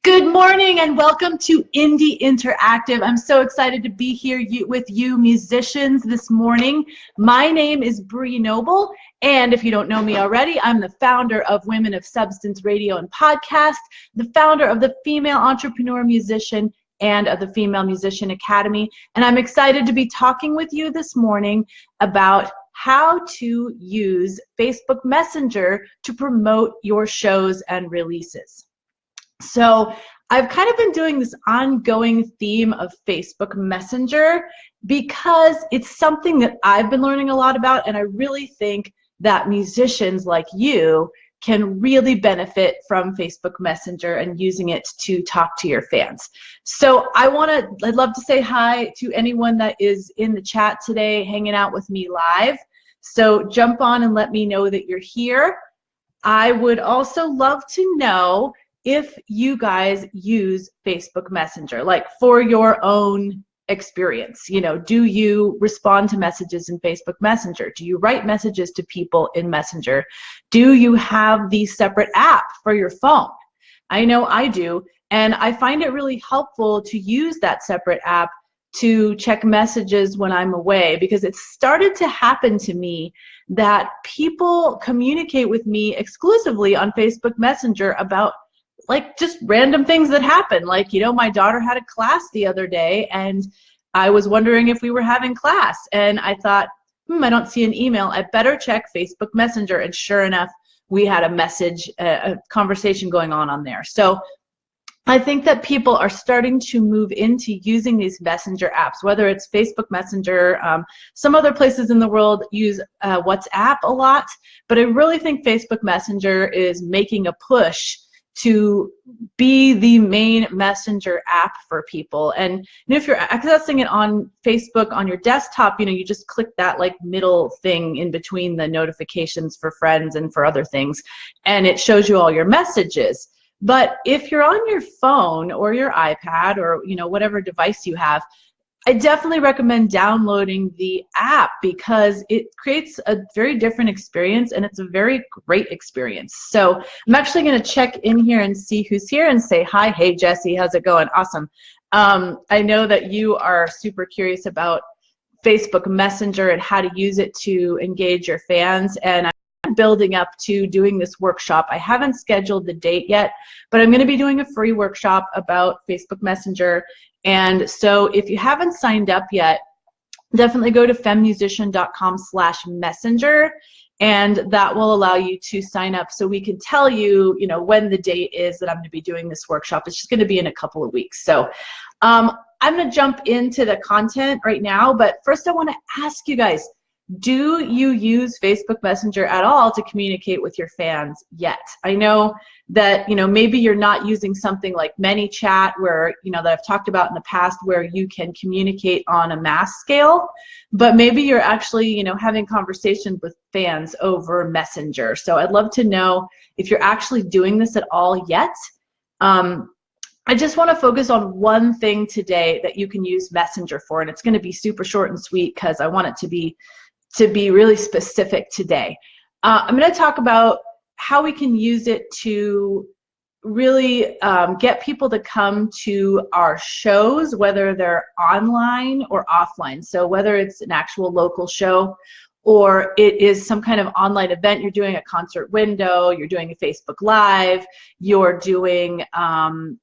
Good morning and welcome to Indie Interactive. I'm so excited to be here with you musicians this morning. My name is Bree Noble, and if you don't know me already, I'm the founder of Women of Substance Radio and Podcast, the founder of the Female Entrepreneur Musician and of the Female Musician Academy, and I'm excited to be talking with you this morning about how to use Facebook Messenger to promote your shows and releases. So I've kind of been doing this ongoing theme of Facebook Messenger because it's something that I've been learning a lot about, and I really think that musicians like you can really benefit from Facebook Messenger and using it to talk to your fans. So I'd love to say hi to anyone that is in the chat today hanging out with me live. So jump on and let me know that you're here. I would also love to know if you guys use Facebook Messenger, like for your own experience. You know, do you respond to messages in Facebook Messenger? Do you write messages to people in Messenger? Do you have the separate app for your phone? I know I do, and I find it really helpful to use that separate app to check messages when I'm away, because it's started to happen to me that people communicate with me exclusively on Facebook Messenger about like just random things that happen. Like, you know, my daughter had a class the other day and I was wondering if we were having class, and I thought, I don't see an email. I better check Facebook Messenger. And sure enough, we had a message, a conversation going on there. So I think that people are starting to move into using these messenger apps, whether it's Facebook Messenger. Some other places in the world use WhatsApp a lot, but I really think Facebook Messenger is making a push to be the main messenger app for people. And if you're accessing it on Facebook on your desktop, you know, you just click that like middle thing in between the notifications for friends and for other things, and it shows you all your messages. But if you're on your phone or your iPad or, you know, whatever device you have, I definitely recommend downloading the app because it creates a very different experience, and it's a very great experience. So I'm actually going to check in here and see who's here and say hi. Hey, Jesse, how's it going? Awesome. I know that you are super curious about Facebook Messenger and how to use it to engage your fans, and I'm building up to doing this workshop. I haven't scheduled the date yet, but I'm going to be doing a free workshop about Facebook Messenger. And so if you haven't signed up yet, definitely go to femmusician.com/messenger, and that will allow you to sign up so we can tell you, you know, when the date is that I'm going to be doing this workshop. It's just going to be in a couple of weeks. So I'm going to jump into the content right now, but first I want to ask you guys, do you use Facebook Messenger at all to communicate with your fans yet? I know that, you know, maybe you're not using something like ManyChat, where, you know, that I've talked about in the past, where you can communicate on a mass scale, but maybe you're actually, you know, having conversations with fans over Messenger. So I'd love to know if you're actually doing this at all yet. I just want to focus on one thing today that you can use Messenger for, and it's going to be super short and sweet because I want it to be really specific today. I'm going to talk about how we can use it to really get people to come to our shows, whether they're online or offline. So whether it's an actual local show or it is some kind of online event, you're doing a concert window, you're doing a Facebook Live, you're doing,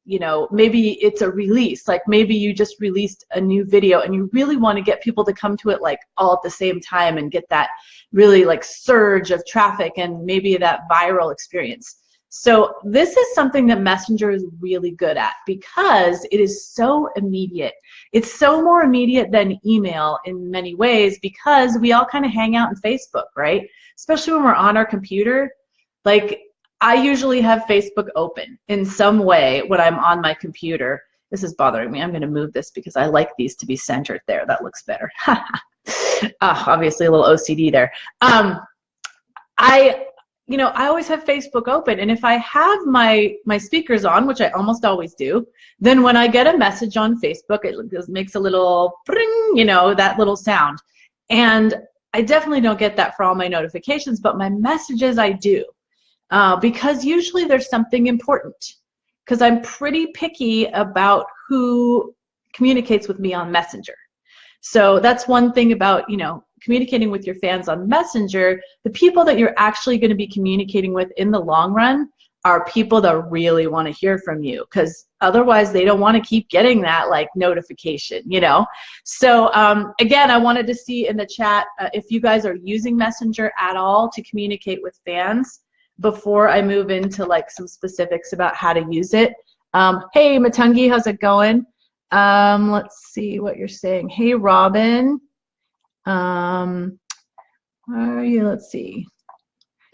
you know, maybe it's a release, like maybe you just released a new video and you really want to get people to come to it like all at the same time and get that really like surge of traffic and maybe that viral experience. So this is something that Messenger is really good at because it is so immediate. It's so more immediate than email in many ways because we all kind of hang out in Facebook, right? Especially when we're on our computer. Like, I usually have Facebook open in some way when I'm on my computer. This is bothering me. I'm going to move this because I like these to be centered there. That looks better. Obviously a little OCD there. You know, I always have Facebook open, and if I have my speakers on, which I almost always do, then when I get a message on Facebook, it just makes a little bring, you know, that little sound. And I definitely don't get that for all my notifications, but my messages I do, because usually there's something important. because I'm pretty picky about who communicates with me on Messenger. So that's one thing about, you know, communicating with your fans on Messenger. The people that you're actually going to be communicating with in the long run are people that really want to hear from you, because otherwise they don't want to keep getting that like notification, you know. So again, I wanted to see in the chat if you guys are using Messenger at all to communicate with fans before I move into like some specifics about how to use it. Hey Matungi, how's it going? Let's see what you're saying. Hey Robin, where are you? Let's see.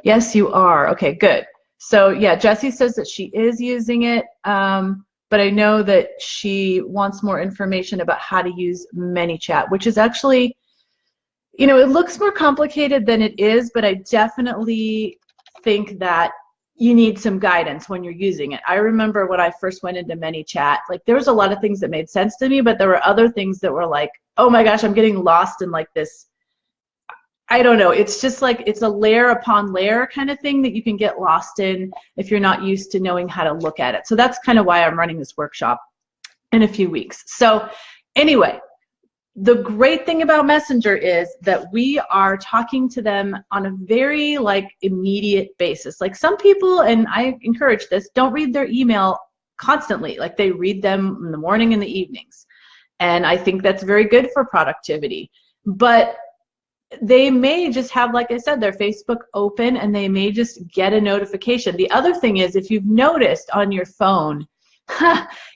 Yes, you are. Okay, good. So yeah, Jessie says that she is using it, but I know that she wants more information about how to use ManyChat, which is actually, you know, it looks more complicated than it is, but I definitely think that you need some guidance when you're using it. I remember when I first went into ManyChat, like there was a lot of things that made sense to me, but there were other things that were like, oh my gosh, I'm getting lost in like this, I don't know, it's just like, it's a layer upon layer kind of thing that you can get lost in if you're not used to knowing how to look at it. So that's kind of why I'm running this workshop in a few weeks. So anyway, the great thing about Messenger is that we are talking to them on a very like immediate basis. Like some people, and I encourage this, don't read their email constantly. Like they read them in the morning and the evenings. And I think that's very good for productivity. But they may just have, like I said, their Facebook open and they may just get a notification. The other thing is, if you've noticed on your phone,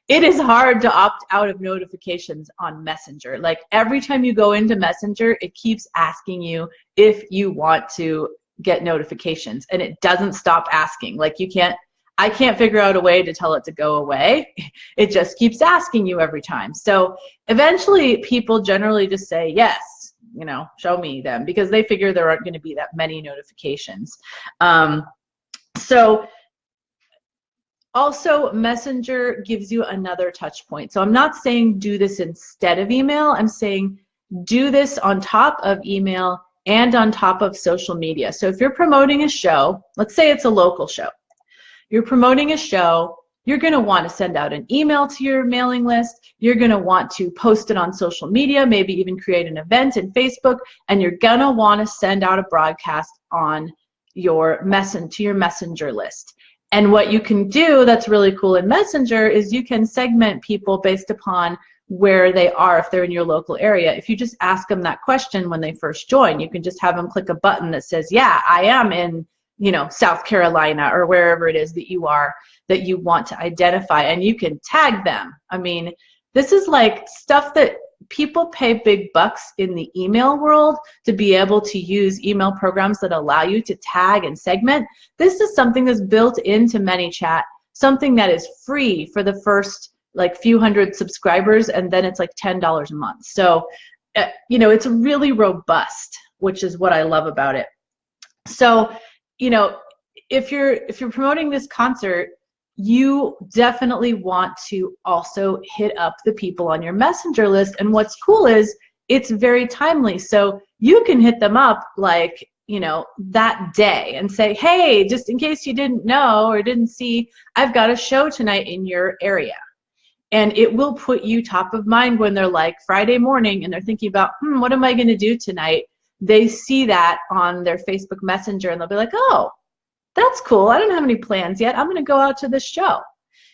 it is hard to opt out of notifications on Messenger. Like every time you go into Messenger, it keeps asking you if you want to get notifications, and it doesn't stop asking. Like I can't figure out a way to tell it to go away. It just keeps asking you every time. So eventually people generally just say, yes, you know, show me them, because they figure there aren't going to be that many notifications. So also, Messenger gives you another touch point. So I'm not saying do this instead of email. I'm saying do this on top of email and on top of social media. So if you're promoting a show, let's say it's a local show. You're promoting a show, you're going to want to send out an email to your mailing list. You're going to want to post it on social media, maybe even create an event in Facebook, and you're going to want to send out a broadcast on your messenger list. And what you can do that's really cool in Messenger is you can segment people based upon where they are, if they're in your local area. If you just ask them that question when they first join, you can just have them click a button that says, yeah, I am in, you know, South Carolina, or wherever it is that you are, that you want to identify, and you can tag them. I mean, this is like stuff that people pay big bucks in the email world to be able to use email programs that allow you to tag and segment. This is something that's built into ManyChat, something that is free for the first like few hundred subscribers, and then it's like $10 a month. So, you know, it's really robust, which is what I love about it. So, you know, if you're promoting this concert, you definitely want to also hit up the people on your messenger list. And what's cool is it's very timely. So you can hit them up like, you know, that day and say, hey, just in case you didn't know or didn't see, I've got a show tonight in your area. And it will put you top of mind when they're like Friday morning and they're thinking about, what am I going to do tonight? They see that on their Facebook Messenger and they'll be like, oh, that's cool. I don't have any plans yet. I'm going to go out to this show,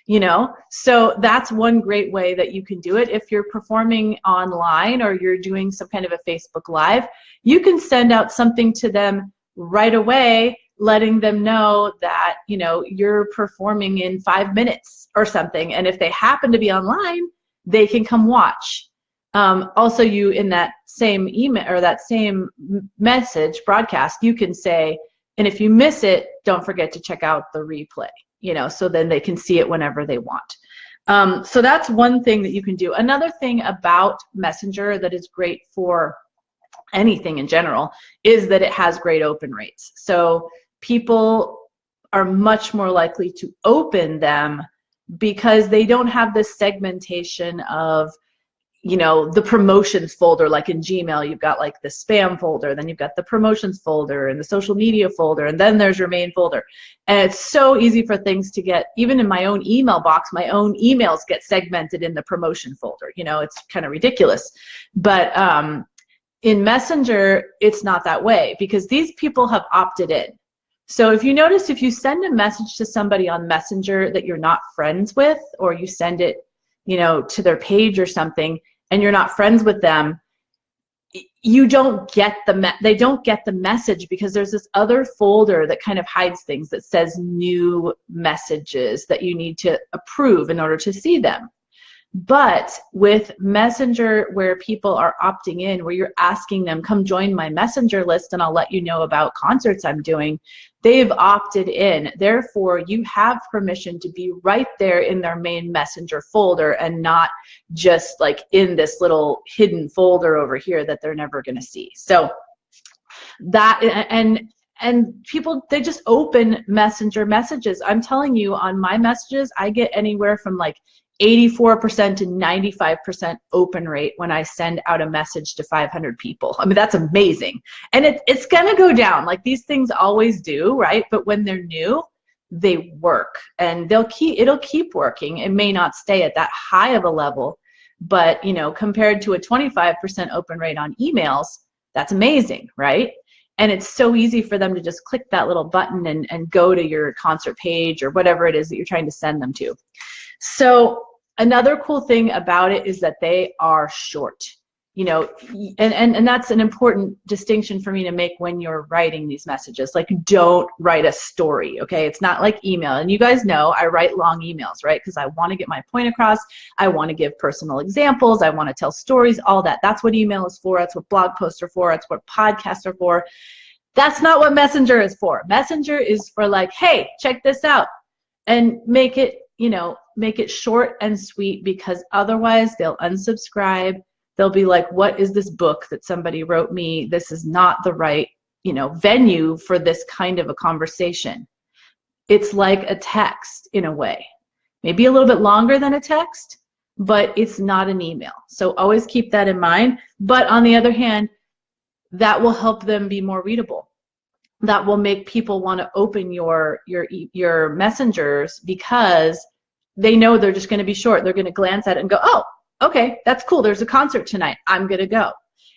you know? So that's one great way that you can do it. If you're performing online or you're doing some kind of a Facebook Live, you can send out something to them right away, letting them know that, you know, you're performing in 5 minutes or something. And if they happen to be online, they can come watch. Also, you, in that same email or that same message broadcast, you can say, and if you miss it, don't forget to check out the replay, you know, so then they can see it whenever they want. So that's one thing that you can do. Another thing about Messenger that is great for anything in general is that it has great open rates. So people are much more likely to open them because they don't have this segmentation of, the promotions folder, like in Gmail, you've got like the spam folder, then you've got the promotions folder and the social media folder, and then there's your main folder. And it's so easy for things to get, even in my own email box, my own emails get segmented in the promotion folder. It's kind of ridiculous. But in Messenger, it's not that way because these people have opted in. So if you notice, if you send a message to somebody on Messenger that you're not friends with, or you send it to their page or something, and you're not friends with them, they don't get the message because there's this other folder that kind of hides things that says new messages that you need to approve in order to see them. But with Messenger, where people are opting in, where you're asking them, come join my Messenger list and I'll let you know about concerts I'm doing, they've opted in. Therefore, you have permission to be right there in their main Messenger folder and not just like in this little hidden folder over here that they're never going to see. So that, and people, they just open Messenger messages. I'm telling you, on my messages, I get anywhere from like 84% to 95% open rate when I send out a message to 500 people. I mean, that's amazing. And it's gonna go down, like these things always do, right? But when they're new, they work, and it'll keep working. It may not stay at that high of a level, but compared to a 25% open rate on emails, that's amazing, right? And it's so easy for them to just click that little button and go to your concert page or whatever it is that you're trying to send them to. So another cool thing about it is that they are short, and that's an important distinction for me to make when you're writing these messages. Like, don't write a story, okay? It's not like email. And you guys know I write long emails, right? Because I want to get my point across. I want to give personal examples. I want to tell stories, all that. That's what email is for. That's what blog posts are for. That's what podcasts are for. That's not what Messenger is for. Messenger is for like, hey, check this out, and make it short and sweet, because otherwise they'll unsubscribe. They'll be like, what is this book that somebody wrote me? This is not the right, venue for this kind of a conversation. It's like a text in a way, maybe a little bit longer than a text, but it's not an email. So always keep that in mind. But on the other hand, that will help them be more readable. That will make people want to open your messengers, because they know they're just going to be short. They're going to glance at it and go, oh, okay, that's cool. There's a concert tonight. I'm going to go.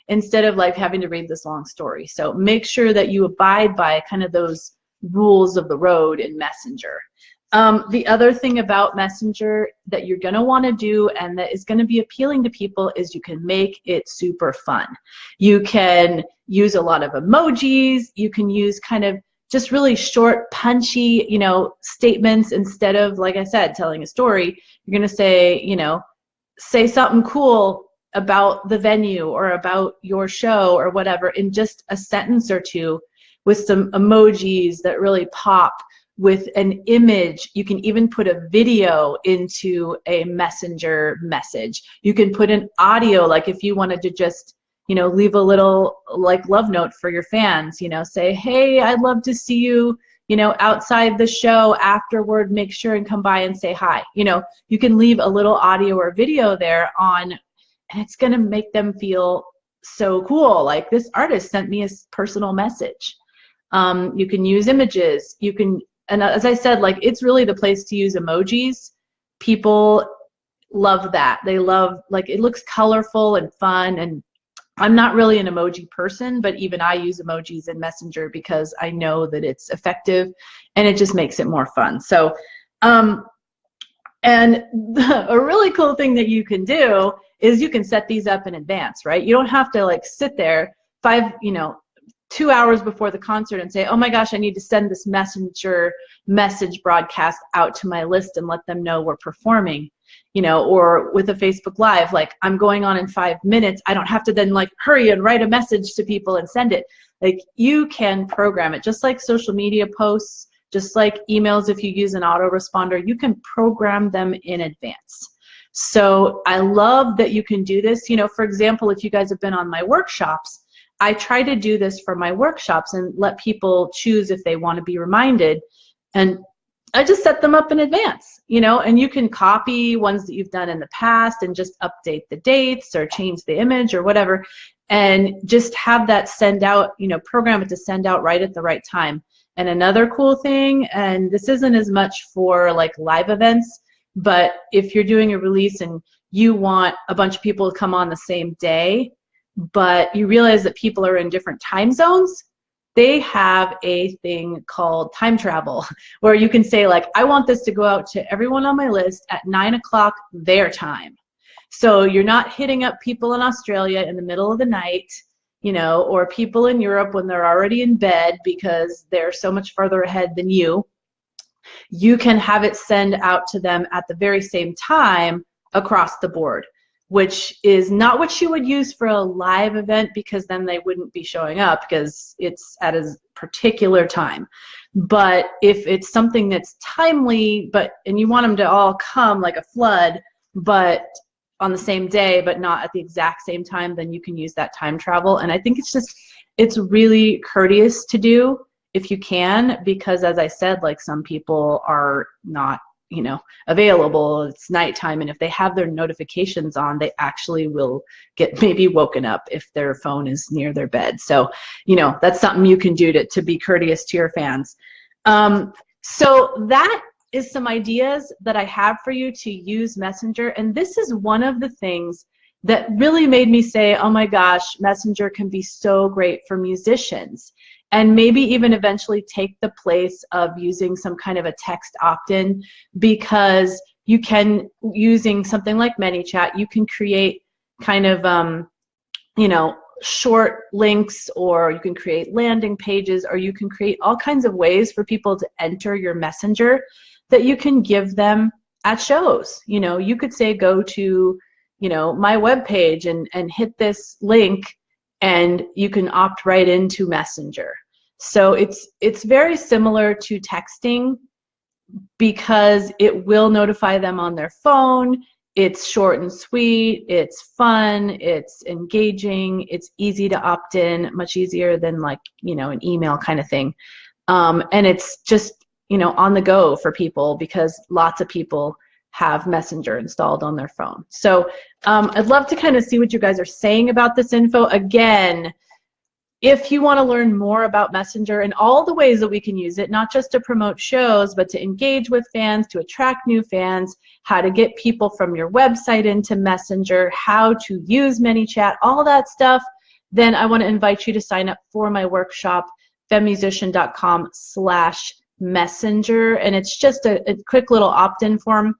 Instead of like having to read this long story. So make sure that you abide by kind of those rules of the road in Messenger. The other thing about Messenger that you're going to want to do, and that is going to be appealing to people, is you can make it super fun. You can use a lot of emojis. You can use kind of just really short, punchy, statements. Instead of, like I said, telling a story, you're going to say, say something cool about the venue or about your show or whatever in just a sentence or two, with some emojis that really pop, with an image. You can even put a video into a Messenger message. You can put an audio, like if you wanted to just leave a little like love note for your fans, say, hey, I'd love to see you, outside the show afterward, make sure and come by and say hi. You can leave a little audio or video there on, and it's going to make them feel so cool. Like, this artist sent me a personal message. You can use images. You can, and as I said, like, it's really the place to use emojis. People love that. They love, like, it looks colorful and fun, and I'm not really an emoji person, but even I use emojis in Messenger because I know that it's effective and it just makes it more fun. So, and a really cool thing that you can do is you can set these up in advance, right? You don't have to like sit there 2 hours before the concert and say, oh my gosh, I need to send this Messenger message broadcast out to my list and let them know we're performing. Or with a Facebook Live, like, I'm going on in 5 minutes. I don't have to then like hurry and write a message to people and send it. Like, you can program it just like social media posts, just like emails. If you use an autoresponder, you can program them in advance. So I love that you can do this. For example, if you guys have been on my workshops, I try to do this for my workshops and let people choose if they want to be reminded. And I just set them up in advance, you know, and you can copy ones that you've done in the past and just update the dates or change the image or whatever, and just have that send out, you know, program it to send out right at the right time. And another cool thing, and this isn't as much for like live events, but if you're doing a release and you want a bunch of people to come on the same day, but you realize that people are in different time zones, they have a thing called time travel where you can say like, I want this to go out to everyone on my list at 9 o'clock their time. So you're not hitting up people in Australia in the middle of the night, you know, or people in Europe when they're already in bed because they're so much further ahead than you. You can have it send out to them at the very same time across the board, which is not what you would use for a live event because then they wouldn't be showing up because it's at a particular time. But if it's something that's timely, and you want them to all come like a flood, but on the same day, but not at the exact same time, then you can use that time travel. And I think it's really courteous to do if you can, because as I said, like some people are not, you know, available, it's nighttime, and if they have their notifications on, they actually will get maybe woken up if their phone is near their bed. So, you know, that's something you can do to be courteous to your fans. So that is some ideas that I have for you to use Messenger, and this is one of the things that really made me say, oh my gosh, Messenger can be so great for musicians, and maybe even eventually take the place of using some kind of a text opt-in, because you can, using something like ManyChat, you can create kind of, you know, short links, or you can create landing pages, or you can create all kinds of ways for people to enter your Messenger that you can give them at shows. You know, you could say, go to, you know, my webpage and hit this link, and you can opt right into Messenger. So it's very similar to texting because it will notify them on their phone. It's short and sweet, it's fun, it's engaging, it's easy to opt in, much easier than like, you know, an email kind of thing. And it's just, you know, on the go for people because lots of people have Messenger installed on their phone. So I'd love to kind of see what you guys are saying about this info. Again, if you want to learn more about Messenger and all the ways that we can use it, not just to promote shows, but to engage with fans, to attract new fans, how to get people from your website into Messenger, how to use ManyChat, all that stuff, then I want to invite you to sign up for my workshop, femmusician.com/messenger, and it's just a quick little opt-in form.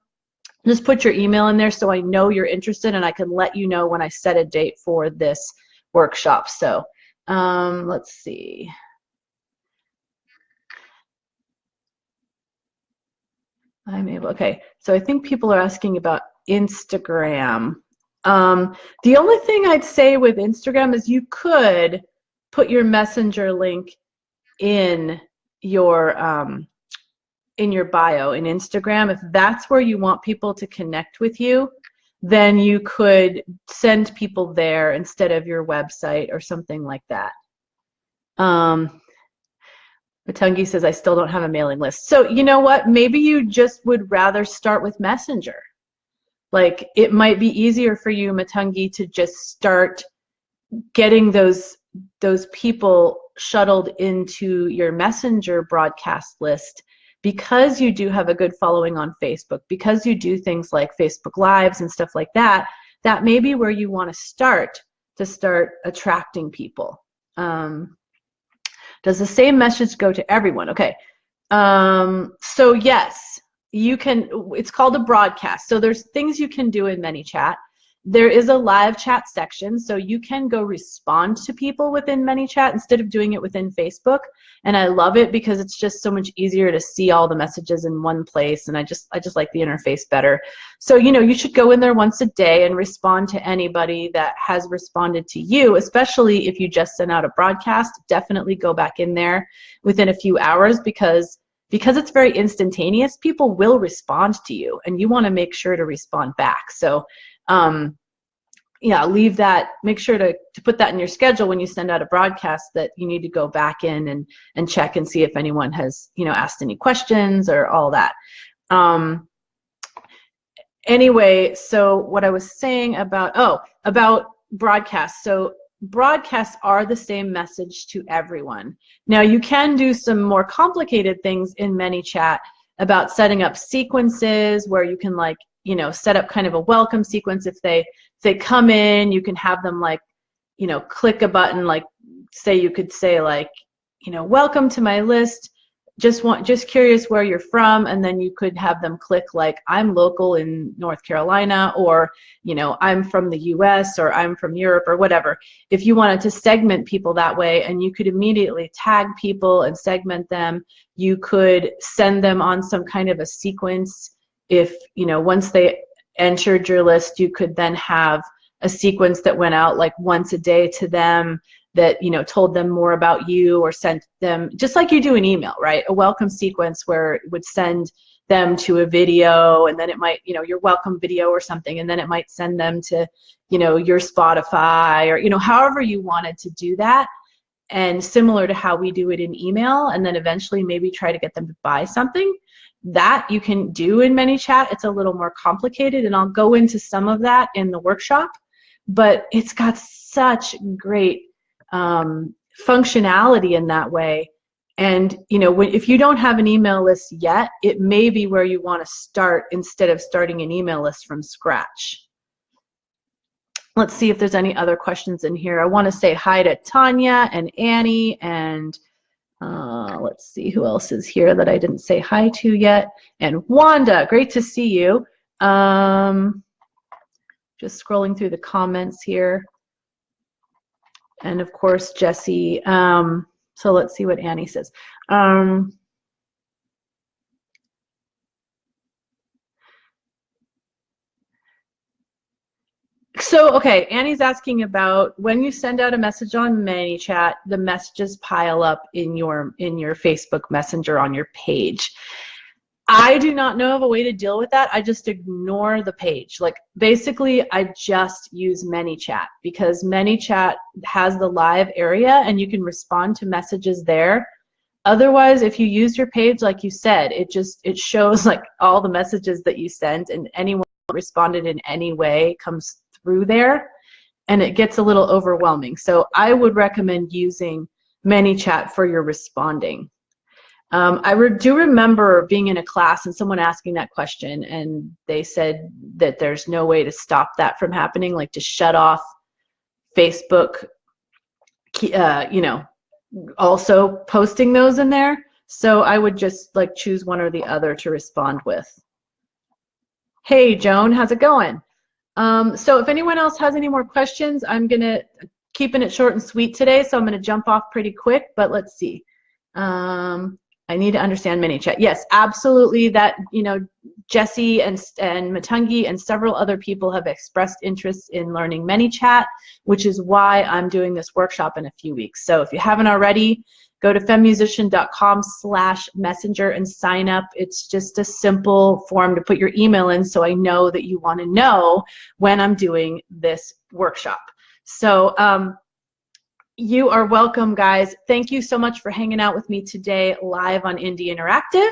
Just put your email in there so I know you're interested, and I can let you know when I set a date for this workshop. So let's see. Okay, so I think people are asking about Instagram. The only thing I'd say with Instagram is you could put your Messenger link in your bio in Instagram. If that's where you want people to connect with you, then you could send people there instead of your website or something like that. Matungi says, I still don't have a mailing list. So you know what? Maybe you just would rather start with Messenger. Like, it might be easier for you, Matungi, to just start getting those people shuttled into your Messenger broadcast list, because you do have a good following on Facebook, because you do things like Facebook Lives and stuff like that. That may be where you want to start attracting people. Does the same message go to everyone? Okay. So yes, you can, it's called a broadcast. So there's things you can do in ManyChat. There is a live chat section, so you can go respond to people within ManyChat instead of doing it within Facebook. And I love it because it's just so much easier to see all the messages in one place, and I just like the interface better. So, you know, you should go in there once a day and respond to anybody that has responded to you, especially if you just sent out a broadcast. Definitely go back in there within a few hours, because it's very instantaneous. People will respond to you, and you want to make sure to respond back. So yeah, leave that, make sure to put that in your schedule when you send out a broadcast, that you need to go back in and check and see if anyone has, you know, asked any questions or all that. Anyway, so what I was saying about, about broadcasts. So broadcasts are the same message to everyone. Now you can do some more complicated things in ManyChat about setting up sequences where you can, like, you know, set up kind of a welcome sequence. If they come in, you can have them, like, you know, click a button, like, say, you could say, like, you know, welcome to my list, just curious where you're from, and then you could have them click, like, I'm local in North Carolina, or, you know, I'm from the US, or I'm from Europe, or whatever. If you wanted to segment people that way, and you could immediately tag people and segment them, you could send them on some kind of a sequence. If, you know, once they entered your list, you could then have a sequence that went out like once a day to them, that, you know, told them more about you, or sent them, just like you do an email, right? A welcome sequence where it would send them to a video, and then it might, you know, your welcome video or something, and then it might send them to, you know, your Spotify, or, you know, however you wanted to do that. And similar to how we do it in email, and then eventually maybe try to get them to buy something, that you can do in ManyChat. It's a little more complicated, and I'll go into some of that in the workshop, but it's got such great functionality in that way. And, you know, if you don't have an email list yet, it may be where you want to start instead of starting an email list from scratch. Let's see if there's any other questions in here. I want to say hi to Tanya and Annie, and let's see who else is here that I didn't say hi to yet. And Wanda, great to see you. Just scrolling through the comments here. And of course, Jesse. So let's see what Annie says. So, okay, Annie's asking about when you send out a message on ManyChat, the messages pile up in your Facebook Messenger on your page. I do not know of a way to deal with that. I just ignore the page. Like, basically, I just use ManyChat, because ManyChat has the live area and you can respond to messages there. Otherwise, if you use your page, like you said, it shows like all the messages that you sent, and anyone who responded in any way comes through there, and it gets a little overwhelming. So I would recommend using ManyChat for your responding. I do remember being in a class and someone asking that question, and they said that there's no way to stop that from happening, like to shut off Facebook, you know, also posting those in there. So I would just like choose one or the other to respond with. Hey, Joan, how's it going? So if anyone else has any more questions, I'm gonna keeping it short and sweet today, so I'm gonna jump off pretty quick, but let's see. I need to understand ManyChat. Yes, absolutely. That, you know, Jesse and Matungi and several other people have expressed interest in learning ManyChat, which is why I'm doing this workshop in a few weeks. So if you haven't already, go to femmusician.com/messenger and sign up. It's just a simple form to put your email in, so I know that you want to know when I'm doing this workshop. So you are welcome, guys. Thank you so much for hanging out with me today live on Indie Interactive.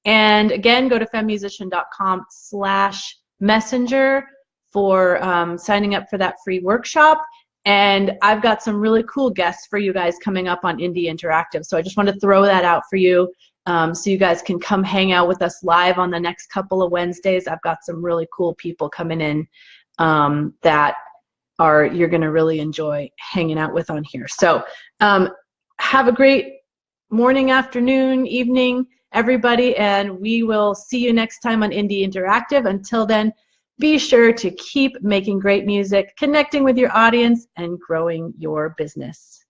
And again, go to femmusician.com/messenger for signing up for that free workshop. And I've got some really cool guests for you guys coming up on Indie Interactive. So I just want to throw that out for you, so you guys can come hang out with us live on the next couple of Wednesdays. I've got some really cool people coming in that you're going to really enjoy hanging out with on here. So have a great morning, afternoon, evening, everybody, and we will see you next time on Indie Interactive. Until then, be sure to keep making great music, connecting with your audience, and growing your business.